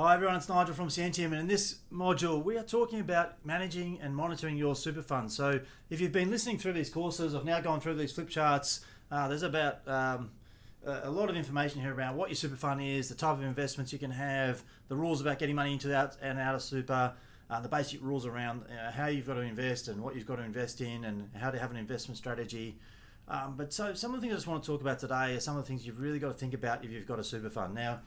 Hi everyone, it's Nigel from Scientium, and in this module we are talking about managing and monitoring your super fund. So if you've been listening through these courses, I've now gone through these flip charts. There's about a lot of information here around what your super fund is, the type of investments you can have, the rules about getting money into and out of super, the basic rules around how you've got to invest and what you've got to invest in and how to have an investment strategy. But so some of the things I just want to talk about today are some of the things you've really got to think about if you've got a super fund. Now,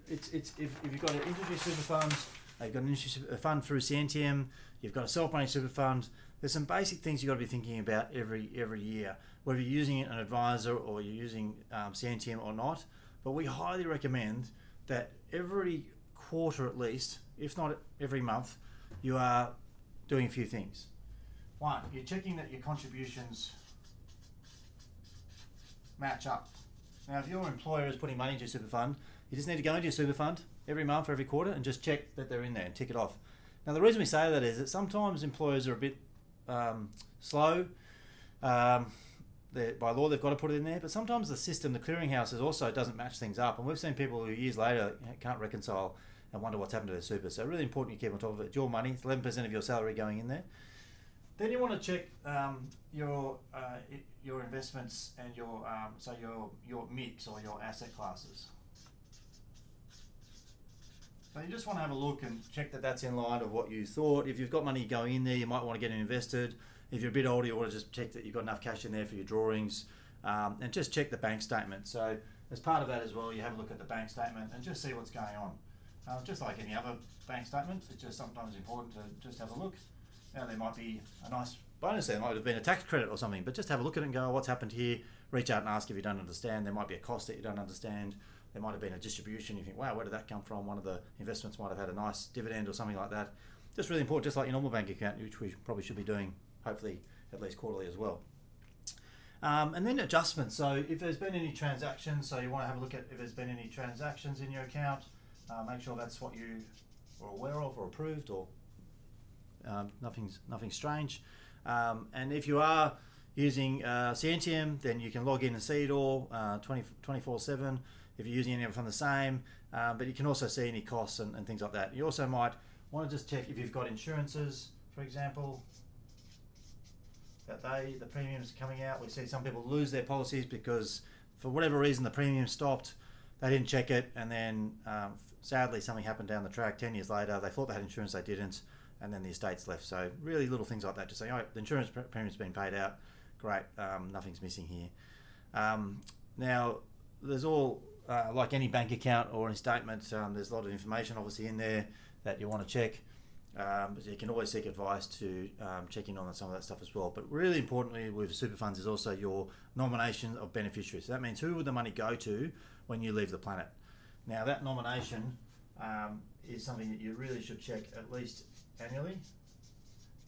if you've got an industry super fund, you've got an industry fund through Scientium, you've got a self-managed super fund, there's some basic things you've got to be thinking about every year, whether you're using an advisor or you're using Scientium or not. But we highly recommend that every quarter at least, if not every month, you are doing a few things. One, you're checking that your contributions match up. Now, if your employer is putting money into your super fund, you just need to go into your super fund every month or every quarter and just check that they're in there and tick it off. Now, the reason we say that is that sometimes employers are a bit slow. By law, they've got to put it in there, but sometimes the system, the clearinghouses, also doesn't match things up. And we've seen people who years later can't reconcile and wonder what's happened to their super. So really important you keep on top of it. It's your money. It's 11% of your salary going in there. Then you want to check your investments and your mix or your asset classes. So you just want to have a look and check that that's in line of what you thought. If you've got money going in there, you might want to get it invested. If you're a bit older, you want to just check that you've got enough cash in there for your drawings, and just check the bank statement. So as part of that as well, you have a look at the bank statement and just see what's going on. Just like any other bank statement, it's just sometimes important to just have a look. Now, there might be a nice bonus there, might have been a tax credit or something, but just have a look at it and go, oh, what's happened here? Reach out and ask if you don't understand. There might be a cost that you don't understand. There might have been a distribution. You think, wow, where did that come from? One of the investments might have had a nice dividend or something like that. Just really important, just like your normal bank account, which we probably should be doing, hopefully, at least quarterly as well. And then adjustments. So if there's been any transactions, so you want to have a look at if there's been any transactions in your account, make sure that's what you are aware of or approved, or nothing strange. And if you are using Scientium, then you can log in and see it all 24/7 if you're using any of it from the same, but you can also see any costs and things like that. You also might want to just check if you've got insurances, for example, that the premiums are coming out. We see some people lose their policies because for whatever reason the premium stopped, they didn't check it, and then sadly something happened down the track 10 years later. They thought they had insurance, they didn't, and then the estate's left. So really little things like that, just saying, oh, the insurance premium's been paid out, great, nothing's missing here. Now, there's all, like any bank account or any statement, there's a lot of information obviously in there that you want to check. But you can always seek advice to check in on some of that stuff as well. But really importantly with super funds is also your nomination of beneficiaries. So that means who would the money go to when you leave the planet. Now, that nomination is something that you really should check at least annually.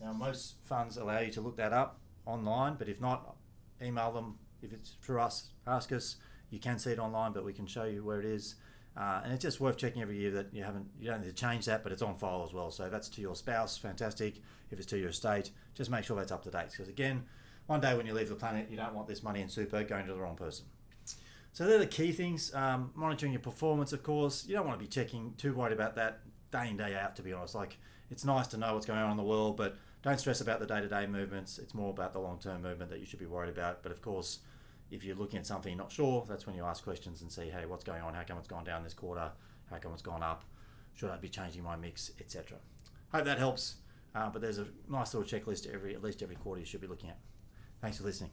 Now, most funds allow you to look that up online, but if not, email them. If it's through us, ask us. You can see it online, but we can show you where it is. And it's just worth checking every year that you don't need to change that, but it's on file as well. So if that's to your spouse, fantastic. If it's to your estate, just make sure that's up to date. Because again, one day when you leave the planet, you don't want this money in super going to the wrong person. So they're the key things. Monitoring your performance, of course. You don't want to be too worried about that day in, day out, to be honest. Like, it's nice to know what's going on in the world, but don't stress about the day-to-day movements. It's more about the long-term movement that you should be worried about. But of course, if you're looking at something you're not sure, that's when you ask questions and see, hey, what's going on? How come it's gone down this quarter? How come it's gone up? Should I be changing my mix, etc.? Hope that helps. But there's a nice little checklist at least every quarter you should be looking at. Thanks for listening.